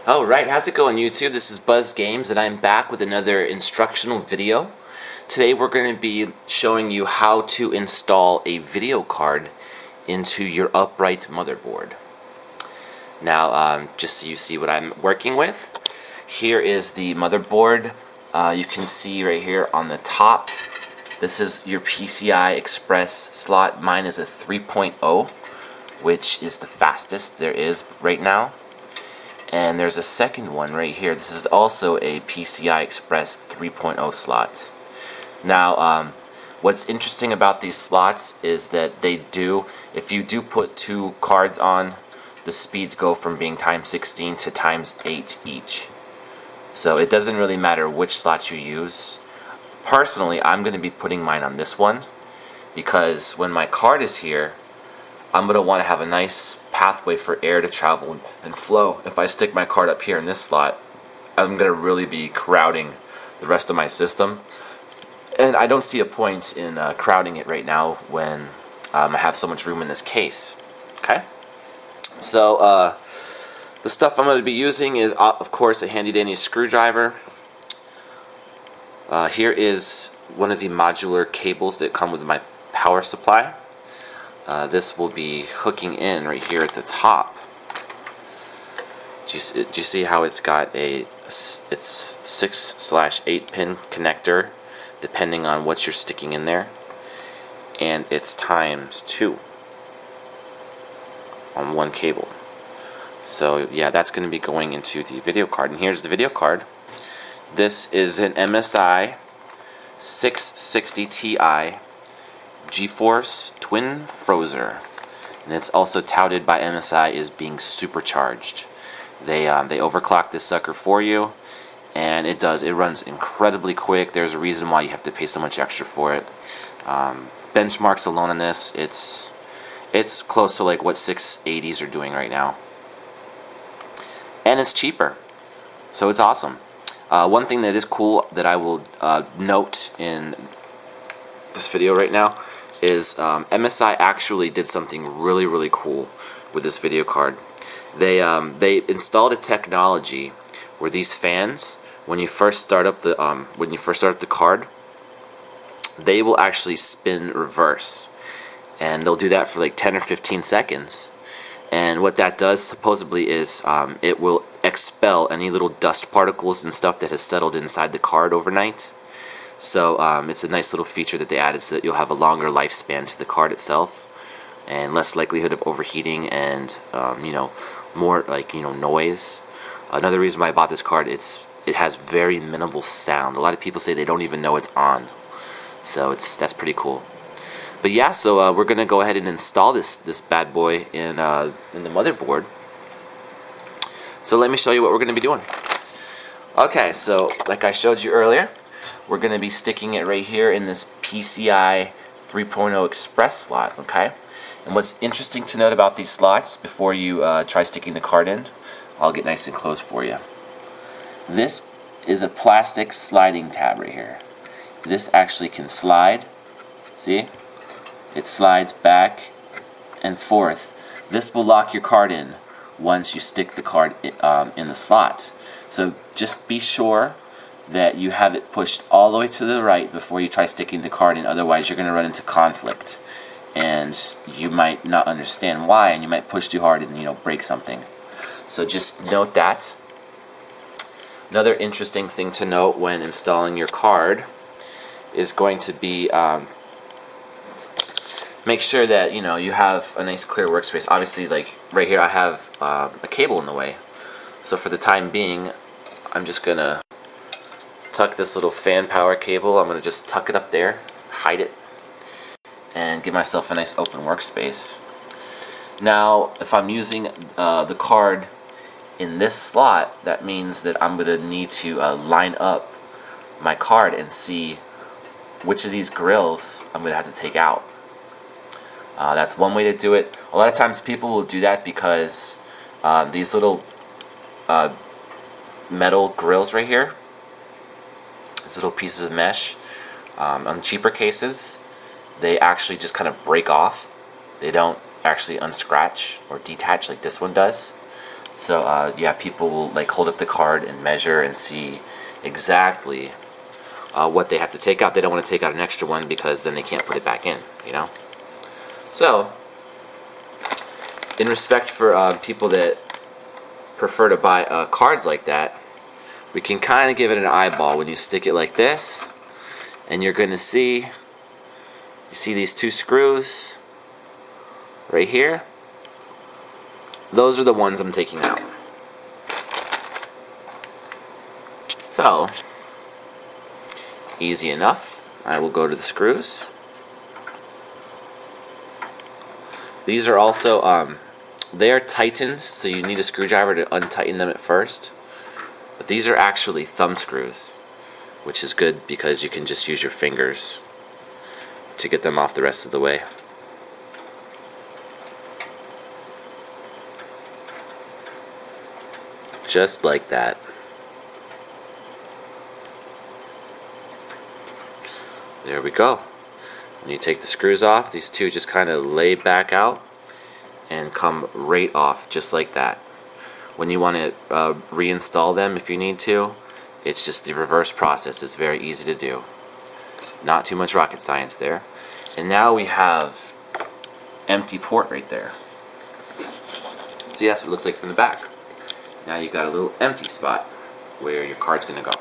Alright, how's it going YouTube? This is Buzz Games and I'm back with another instructional video. Today we're going to be showing you how to install a video card into your upright motherboard. Now, just so you see what I'm working with, here is the motherboard. You can see right here on the top, this is your PCI Express slot. Mine is a 3.0, which is the fastest there is right now. And there's a second one right here. This is also a PCI Express 3.0 slot. Now, what's interesting about these slots is that they do, if you do put two cards on, the speeds go from being times 16 to times 8 each. So it doesn't really matter which slot you use. Personally, I'm going to be putting mine on this one because when my card is here, I'm going to want to have a nice pathway for air to travel and flow. If I stick my card up here in this slot, I'm going to really be crowding the rest of my system. And I don't see a point in crowding it right now when I have so much room in this case. Okay? So, the stuff I'm going to be using is, of course, a handy-dandy screwdriver. Here is one of the modular cables that come with my power supply. This will be hooking in right here at the top. Do you see how it's got it's 6/8 pin connector, depending on what you're sticking in there, and it's ×2 on one cable. So yeah, that's going to be going into the video card. And here's the video card. This is an MSI N660Ti GeForce Twin Frozer, and it's also touted by MSI as being supercharged. They overclock this sucker for you, and it runs incredibly quick. There's a reason why you have to pay so much extra for it. Benchmarks alone on this, it's close to like what 680s are doing right now, and it's cheaper, so it's awesome. One thing that is cool that I will note in this video right now is MSI actually did something really cool with this video card. They installed a technology where these fans, when you first start up the card, they will actually spin reverse, and they'll do that for like 10 or 15 seconds. And what that does supposedly is it will expel any little dust particles and stuff that has settled inside the card overnight. So it's a nice little feature that they added so that you'll have a longer lifespan to the card itself, and less likelihood of overheating and more noise. Another reason why I bought this card, it has very minimal sound. A lot of people say they don't even know it's on, so that's pretty cool. But yeah, so we're gonna go ahead and install this bad boy in the motherboard. So let me show you what we're gonna be doing. Okay, so like I showed you earlier, we're going to be sticking it right here in this PCI 3.0 Express slot, okay? And what's interesting to note about these slots before you try sticking the card in, I'll get nice and close for you. This is a plastic sliding tab right here. This actually can slide. See? It slides back and forth. This will lock your card in once you stick the card in the slot. So just be sure that you have it pushed all the way to the right before you try sticking the card in. Otherwise you're going to run into conflict, and you might not understand why, and you might push too hard and break something. So just note that. Another interesting thing to note when installing your card is going to be make sure that you have a nice clear workspace. Obviously, like right here I have a cable in the way, so for the time being I'm just gonna tuck this little fan power cable. I'm going to just tuck it up there, hide it, and give myself a nice open workspace. Now, if I'm using the card in this slot, that means that I'm going to need to line up my card and see which of these grills I'm going to have to take out. That's one way to do it. A lot of times people will do that because these little metal grills right here, these little pieces of mesh, on cheaper cases, they actually just kind of break off. They don't actually unscratch or detach like this one does. So yeah, people will like hold up the card and measure and see exactly what they have to take out. They don't want to take out an extra one because then they can't put it back in, you know? So, in respect for people that prefer to buy cards like that, we can kind of give it an eyeball when you stick it like this, and you're going to see, you see these two screws right here? Those are the ones I'm taking out. So, easy enough. I will go to the screws. These are also, they are tightened, so you need a screwdriver to untighten them at first. But these are actually thumb screws, which is good because you can just use your fingers to get them off the rest of the way. Just like that. There we go. When you take the screws off, these two just kind of lay back out and come right off, just like that. When you want to reinstall them, if you need to, it's just the reverse process. It's very easy to do. Not too much rocket science there. And now we have empty port right there. See, that's what it looks like from the back. Now you've got a little empty spot where your card's going to go.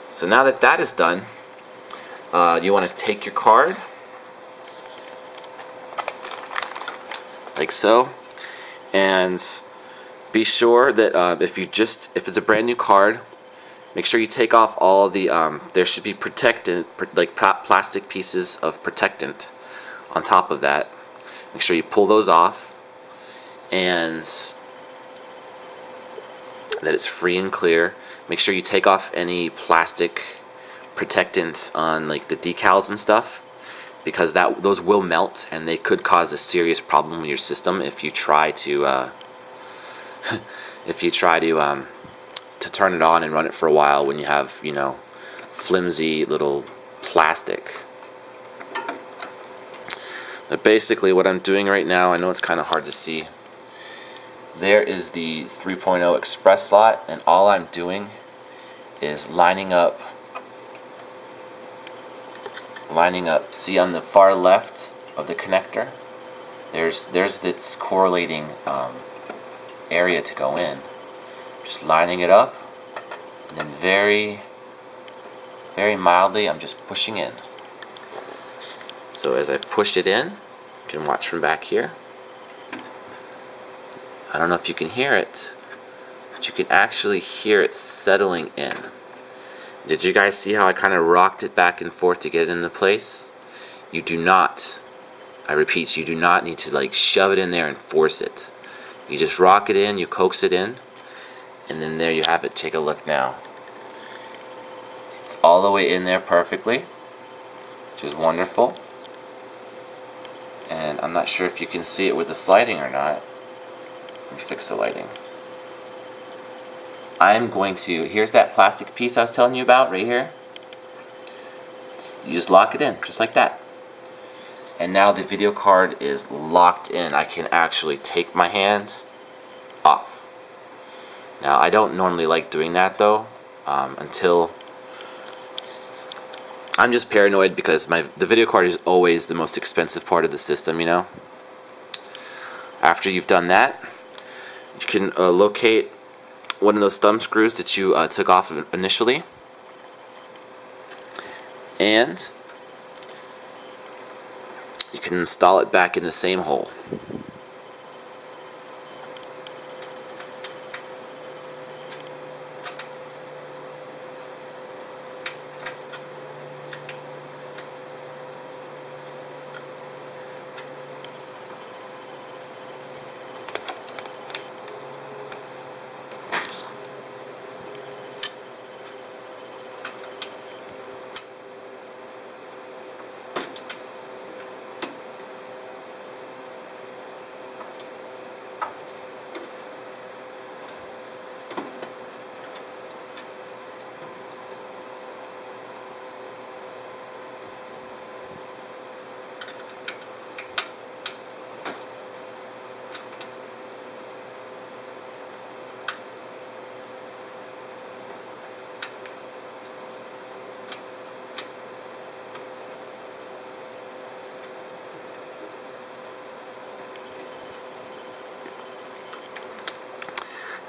So now that that is done, you want to take your card, like so, and be sure that if it's a brand new card, make sure you take off all the, there should be protectant, like plastic pieces of protectant on top of that. Make sure you pull those off, and that it's free and clear. Make sure you take off any plastic protectant on like the decals and stuff, because those will melt and they could cause a serious problem with your system if you try to to turn it on and run it for a while when you have, you know, flimsy little plastic. But basically what I'm doing right now, I know it's kind of hard to see, there is the 3.0 express slot, and all I'm doing is lining up. See, on the far left of the connector, there's this correlating area to go in. Just lining it up, and then very, very mildly, I'm just pushing in. So as I push it in, you can watch from back here. I don't know if you can hear it, but you can actually hear it settling in. Did you guys see how I kind of rocked it back and forth to get it into place? You do not, I repeat, you do not need to like shove it in there and force it. You just rock it in, you coax it in, and then there you have it. Take a look now. It's all the way in there perfectly, which is wonderful. And I'm not sure if you can see it with the sliding or not. Let me fix the lighting. I'm going to, here's that plastic piece I was telling you about right here. You just lock it in, just like that. And now the video card is locked in. I can actually take my hand off. Now I don't normally like doing that though, until, I'm just paranoid because the video card is always the most expensive part of the system, you know. After you've done that, you can locate one of those thumb screws that you took off initially, and you can install it back in the same hole.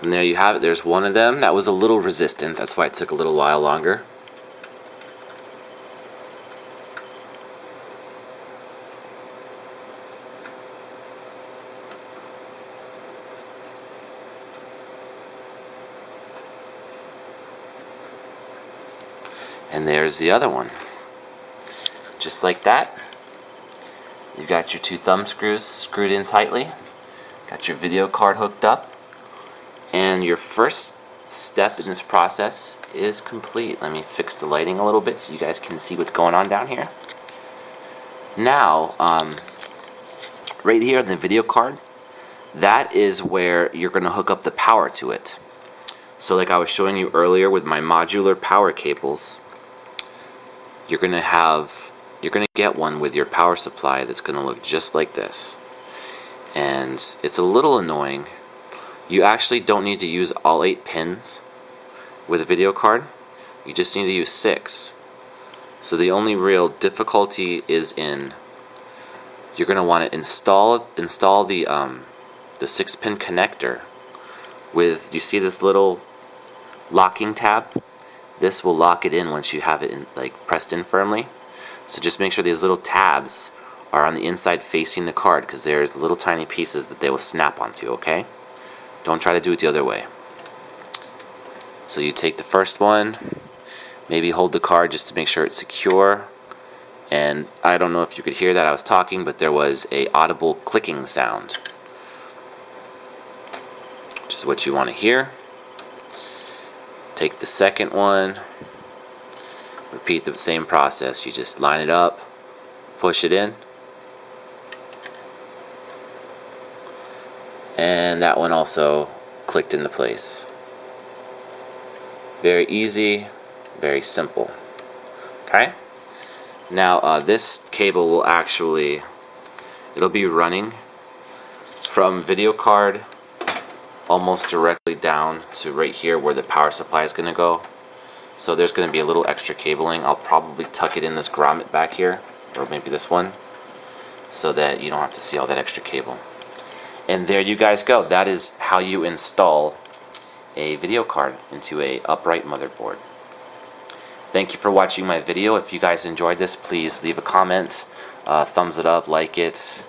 And there you have it. There's one of them that was a little resistant. That's why it took a little while longer. And there's the other one. Just like that. You've got your two thumb screws screwed in tightly. Got your video card hooked up. And your first step in this process is complete. Let me fix the lighting a little bit so you guys can see what's going on down here. Now, right here in the video card, that is where you're going to hook up the power to it. So like I was showing you earlier with my modular power cables, you're going to get one with your power supply that's going to look just like this. And it's a little annoying. You actually don't need to use all 8 pins with a video card. You just need to use 6. So the only real difficulty is in, you're going to want to install the 6-pin connector with, you see this little locking tab? This will lock it in once you have it pressed in firmly. So just make sure these little tabs are on the inside facing the card, because there's little tiny pieces that they will snap onto, okay? Don't try to do it the other way. So you take the first one, maybe hold the card just to make sure it's secure. And I don't know if you could hear that I was talking, but there was a audible clicking sound, which is what you want to hear. Take the second one, repeat the same process. You just line it up, push it in, and that one also clicked into place. Very easy, very simple. Okay? Now this cable will actually, it'll be running from video card almost directly down to right here where the power supply is going to go. So there's going to be a little extra cabling. I'll probably tuck it in this grommet back here, or maybe this one, so that you don't have to see all that extra cable. And there you guys go. That is how you install a video card into a upright motherboard. Thank you for watching my video. If you guys enjoyed this, please leave a comment, thumbs it up, like it,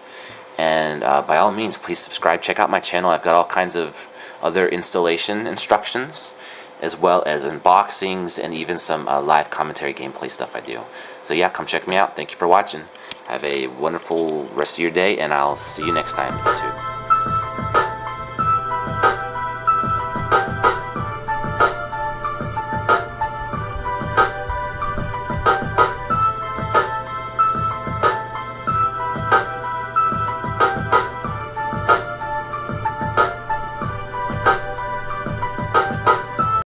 and by all means, please subscribe. Check out my channel. I've got all kinds of other installation instructions, as well as unboxings and even some live commentary gameplay stuff I do. So yeah, come check me out. Thank you for watching. Have a wonderful rest of your day, and I'll see you next time. YouTube.